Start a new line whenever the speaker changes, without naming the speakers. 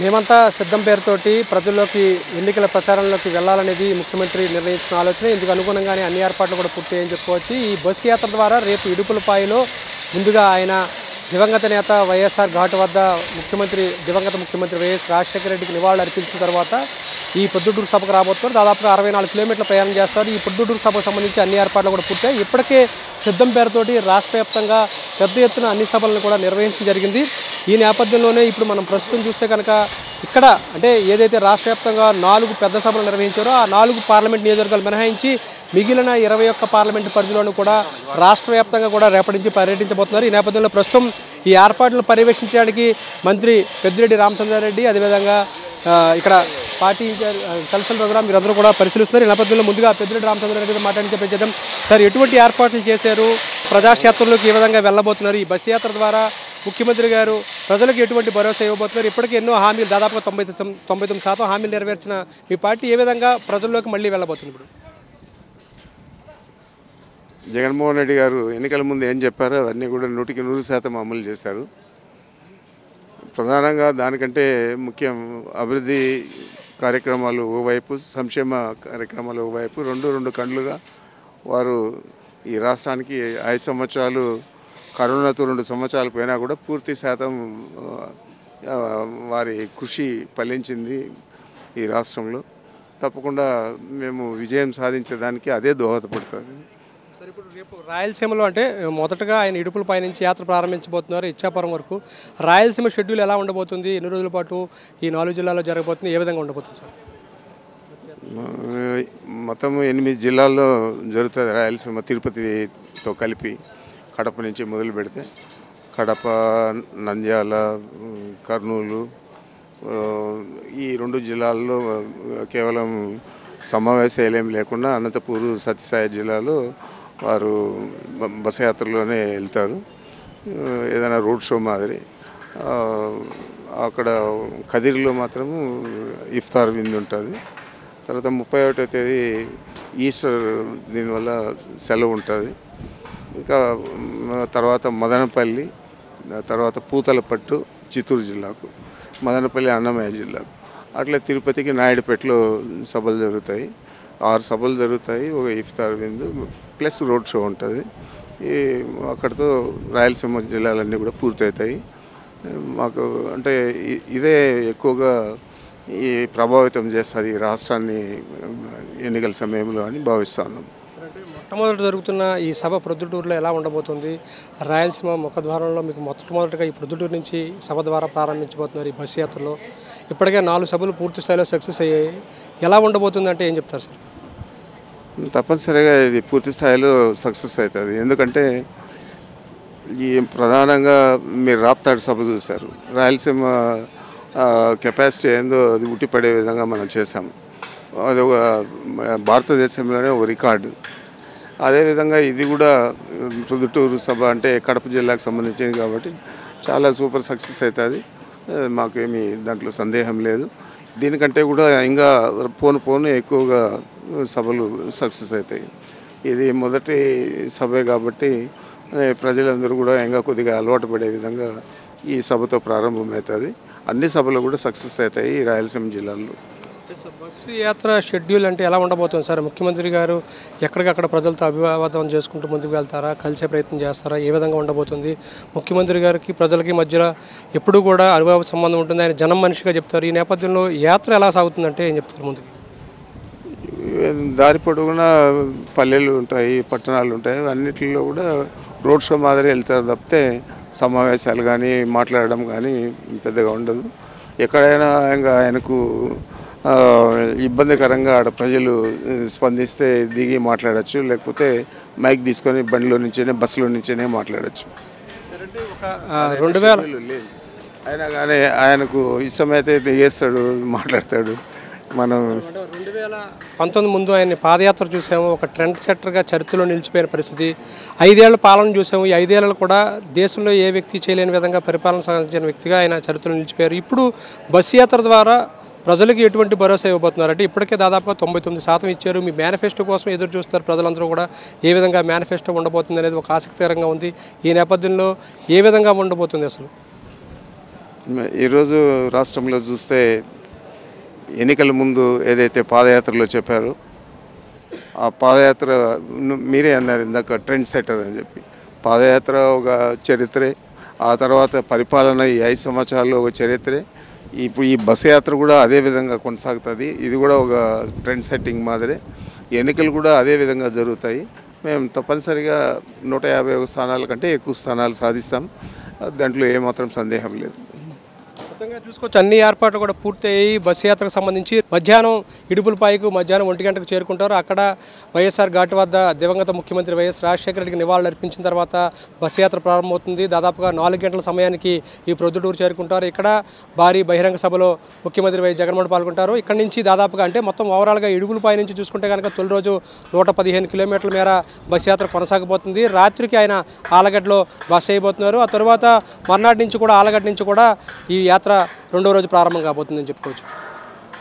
మేమంతా సిద్ధం పేరుతోటి ప్రజల్లోకి ఎన్నికల ప్రచారంలోకి వెళ్లాలనేది ముఖ్యమంత్రి నిర్ణయించిన ఆలోచన. ఇందుకు అనుగుణంగానే అన్ని ఏర్పాట్లు కూడా పూర్తయ్యని చెప్పుకోవచ్చు. ఈ బస్సు యాత్ర ద్వారా రేపు ఇడుపులపాయలో ముందుగా ఆయన దివంగత నేత వైఎస్ఆర్ ఘాట్ వద్ద దివంగత ముఖ్యమంత్రి వైఎస్ రాజశేఖర రెడ్డికి నివాళులు అర్పించిన తర్వాత ఈ పొద్దుటూరు సభకు రాబోతున్నారు. దాదాపుగా 64 కిలోమీటర్ల ప్రయాణం చేస్తారు. ఈ పొద్దుటూరు సభకు సంబంధించి అన్ని ఏర్పాట్లు కూడా పూర్తయి ఇప్పటికే సిద్ధం పేరుతోటి రాష్ట్ర వ్యాప్తంగా పెద్ద ఎత్తున అన్ని సభలను కూడా నిర్వహించడం జరిగింది. ఈ నేపథ్యంలోనే ఇప్పుడు మనం ప్రస్తుతం చూస్తే కనుక ఇక్కడ అంటే ఏదైతే రాష్ట్ర వ్యాప్తంగా 4 పెద్ద సభలు నిర్వహించారో ఆ 4 పార్లమెంట్ నియోజకవర్గాలు మినహాయించి మిగిలిన 21 పార్లమెంటు పరిధిలోనూ కూడా రాష్ట్ర వ్యాప్తంగా కూడా రేపటి నుంచి పర్యటించబోతున్నారు. ఈ నేపథ్యంలో ప్రస్తుతం ఈ ఏర్పాట్లను పర్యవేక్షించడానికి మంత్రి పెద్దిరెడ్డి రామచంద్రారెడ్డి అదేవిధంగా ఇక్కడ పార్టీ ఇన్ఛార్జ్ కల్సల్ ప్రోగ్రామ్ మీరందరూ కూడా పరిశీలిస్తున్నారు. ఈ నేపథ్యంలో ముందుగా పెద్దిరెడ్డి రామచంద్రారెడ్డి మాట్లాడి పెంచేద్దాం. సార్, ఎటువంటి ఏర్పాట్లు చేశారు? ప్రజాక్షేత్రంలోకి ఏ విధంగా వెళ్ళబోతున్నారు? ఈ బస్సు యాత్ర ద్వారా ముఖ్యమంత్రి గారు ప్రజలకు ఎటువంటి భరోసా ఇవ్వబోతున్నారు? ఇప్పటికే ఎన్నో హామీలు దాదాపుగా 99% హామీలు నెరవేర్చిన మీ పార్టీ ఏ విధంగా ప్రజల్లోకి మళ్ళీ వెళ్ళబోతుంది? ఇప్పుడు
జగన్మోహన్ రెడ్డి గారు ఎన్నికల ముందు ఏం చెప్పారో అవన్నీ కూడా 100% అమలు చేశారు. ప్రధానంగా దానికంటే ముఖ్యం అభివృద్ధి కార్యక్రమాలు ఓవైపు, సంక్షేమ కార్యక్రమాలు ఓవైపు రెండు కళ్ళుగా వారు ఈ రాష్ట్రానికి 5 సంవత్సరాలు కరోనాతో 2 సంవత్సరాలు పోయినా కూడా పూర్తి శాతం వారి కృషి ఫలించింది ఈ రాష్ట్రంలో. తప్పకుండా మేము విజయం సాధించడానికి అదే దోహదపడుతుంది.
సార్, ఇప్పుడు రేపు రాయలసీమలో అంటే మొదటగా ఆయన ఇడుపులపై నుంచి యాత్ర ప్రారంభించబోతున్నారు ఇచ్చాపురం వరకు. రాయలసీమ షెడ్యూల్ ఎలా ఉండబోతుంది? ఎన్ని రోజుల పాటు ఈ 4 జిల్లాల్లో జరగబోతుంది? ఏ విధంగా ఉండబోతుంది సార్?
మొత్తం 8 జిల్లాల్లో జరుగుతుంది రాయలసీమ. తిరుపతితో కలిపి కడప నుంచి మొదలు పెడితే కడప, నంద్యాల, కర్నూలు ఈ 2 జిల్లాల్లో కేవలం సమావేశాలు ఏం లేకుండా అనంతపూర్, సత్యసాయి జిల్లాలో వారు బస్సు యాత్రలోనే వెళ్తారు. ఏదైనా రోడ్ షో మాదిరి. అక్కడ కదిరిలో మాత్రము ఇఫ్తార్ విందు ఉంటుంది. తర్వాత 31వ తేదీ ఈస్టర్, దీనివల్ల సెలవు ఉంటుంది. ఇంకా తర్వాత మదనపల్లి, తర్వాత పూతలపట్టు చిత్తూరు జిల్లాకు, మదనపల్లి అన్నమయ్య జిల్లాకు, అట్లా తిరుపతికి నాయుడుపేటలో సభలు జరుగుతాయి. 6 సభలు జరుగుతాయి. ఒక ఇఫ్తార్ విందు ప్లస్ రోడ్ షో ఉంటుంది. అక్కడితో రాయలసీమ జిల్లాలన్నీ కూడా పూర్తవుతాయి. మాకు అంటే ఇదే ఎక్కువగా ఈ ప్రభావితం చేస్తుంది ఈ రాష్ట్రాన్ని ఎన్నికల సమయంలో అని భావిస్తూ ఉన్నాం.
మొట్టమొదటి జరుగుతున్న ఈ సభ ప్రొద్దుటూరులో ఎలా ఉండబోతుంది? రాయలసీమ ముఖద్వారంలో మీకు మొట్టమొదటిగా ఈ ప్రొద్దుటూరు నుంచి సభ ద్వారా ప్రారంభించబోతున్నారు ఈ బస్సు యాత్రలో. ఇప్పటికే 4 సభలు పూర్తి స్థాయిలో సక్సెస్ అయ్యాయి. ఎలా ఉండబోతుంది అంటే ఏం చెప్తారు సార్?
తప్పనిసరిగా ఇది పూర్తి స్థాయిలో సక్సెస్ అవుతుంది. ఎందుకంటే ఈ ప్రధానంగా మీరు రాప్తాడు సభ చూశారు. రాయలసీమ కెపాసిటీ ఏందో అది ఉట్టిపడే విధంగా మనం చేసాము. అది ఒక భారతదేశంలోనే ఒక రికార్డు. అదేవిధంగా ఇది కూడా ప్రొద్దుటూరు సభ అంటే కడప జిల్లాకు సంబంధించింది కాబట్టి చాలా సూపర్ సక్సెస్ అవుతుంది. మాకేమీ దాంట్లో సందేహం లేదు. దీనికంటే కూడా ఇంకా పోను ఎక్కువగా సభలు సక్సెస్ అవుతాయి. ఇది మొదటి సభే కాబట్టి ప్రజలందరూ కూడా ఇంకా కొద్దిగా అలవాటు పడే విధంగా ఈ సభతో ప్రారంభమవుతుంది. అన్ని సభలు కూడా సక్సెస్ అవుతాయి ఈ రాయలసీమ జిల్లాల్లో.
బస్సు యాత్ర షెడ్యూల్ అంటే ఎలా ఉండబోతుంది సార్? ముఖ్యమంత్రి గారు ఎక్కడికక్కడ ప్రజలతో అభివాదం చేసుకుంటూ ముందుకు వెళ్తారా? కలిసే ప్రయత్నం చేస్తారా? ఏ విధంగా ఉండబోతుంది? ముఖ్యమంత్రి గారికి ప్రజలకి మధ్యలో ఎప్పుడూ కూడా అనుభవ సంబంధం ఉంటుంది. ఆయన జనం మనిషిగా చెప్తారు. ఈ నేపథ్యంలో యాత్ర ఎలా సాగుతుందంటే ఏం చెప్తారు? ముందుకు
దారి పొడవునా పల్లెలు ఉంటాయి, పట్టణాలు ఉంటాయి. అన్నిటిలో కూడా రోడ్ షో మాదిరి వెళ్తారు తప్పితే సమావేశాలు కానీ మాట్లాడడం కానీ పెద్దగా ఉండదు. ఎక్కడైనా ఇంకా ఆయనకు ఇబ్బందికరంగా ఆడ ప్రజలు స్పందిస్తే దిగి మాట్లాడచ్చు, లేకపోతే మైక్ తీసుకొని బండిలో నుంచేనే బస్సులో నుంచేనే మాట్లాడచ్చు.
2000
అయినా కానీ ఆయనకు ఇష్టమైతే దిగేస్తాడు, మాట్లాడతాడు. మనం
2019 ముందు ఆయన పాదయాత్ర చూసాము. ఒక ట్రెండ్ సెట్టర్గా చరిత్రలో నిలిచిపోయిన పరిస్థితి. 5 ఏళ్ల పాలన చూసాము. ఈ 5 ఏళ్ళు కూడా దేశంలో ఏ వ్యక్తి చేయలేని విధంగా పరిపాలన సాగించిన వ్యక్తిగా ఆయన చరిత్రలో నిలిచిపోయారు. ఇప్పుడు బస్సు యాత్ర ద్వారా ప్రజలకు ఎటువంటి భరోసా ఇవ్వబోతున్నారు అంటే ఇప్పటికే దాదాపుగా 99% ఇచ్చారు. మీ మేనిఫెస్టో కోసం ఎదురు చూస్తున్నారు ప్రజలందరూ కూడా. ఏ విధంగా మేనిఫెస్టో ఉండబోతుంది అనేది ఒక ఆసక్తికరంగా ఉంది. ఈ నేపథ్యంలో ఏ విధంగా ఉండబోతుంది అసలు?
ఈరోజు రాష్ట్రంలో చూస్తే ఎన్నికల ముందు ఏదైతే పాదయాత్రలో చెప్పారో ఆ పాదయాత్ర మీరే అన్నారు ఇందాక ట్రెండ్ సెటర్ అని చెప్పి. పాదయాత్ర ఒక చరిత్రే, ఆ తర్వాత పరిపాలన ఈ 5 సంవత్సరాల్లో ఒక చరిత్రే. ఇప్పుడు ఈ బస్సు యాత్ర కూడా అదే విధంగా కొనసాగుతుంది. ఇది కూడా ఒక ట్రెండ్ సెట్టింగ్ మాదిరే. ఎన్నికలు కూడా అదే విధంగా జరుగుతాయి. మేము తప్పనిసరిగా 151 స్థానాల కంటే ఎక్కువ స్థానాలు సాధిస్తాం. దాంట్లో ఏమాత్రం సందేహం లేదు.
మొత్తంగా చూసుకోవచ్చు అన్ని ఏర్పాట్లు కూడా పూర్తయ్యి బస్సు యాత్రకు సంబంధించి మధ్యాహ్నం ఇడుపులపాయకు మధ్యాహ్నం 1 గంటకు చేరుకుంటారు. అక్కడ వైఎస్ఆర్ ఘాట్ వద్ద దివంగత ముఖ్యమంత్రి వైఎస్ రాజశేఖర రెడ్డికి నివాళులు అర్పించిన తర్వాత బస్సు యాత్ర ప్రారంభమవుతుంది. దాదాపుగా 4 గంటల సమయానికి ఈ ప్రొద్దుటూరు చేరుకుంటారు. ఇక్కడ భారీ బహిరంగ సభలో ముఖ్యమంత్రి వైఎస్ జగన్మోహన్ పాల్గొంటారు. ఇక్కడ నుంచి దాదాపుగా అంటే మొత్తం ఓవరాల్గా ఇడుపులపాయ నుంచి చూసుకుంటే కనుక తొలి రోజు 115 కిలోమీటర్ల మేర బస్సు యాత్ర కొనసాగబోతుంది. రాత్రికి ఆయన ఆలగడ్డలో బస అయిపోతున్నారు. ఆ తర్వాత మర్నాటి నుంచి కూడా ఆలగడ్డ నుంచి కూడా ఈ యాత్ర రెండో రోజు ప్రారంభం కాబోతుందని చెప్పుకోవచ్చు.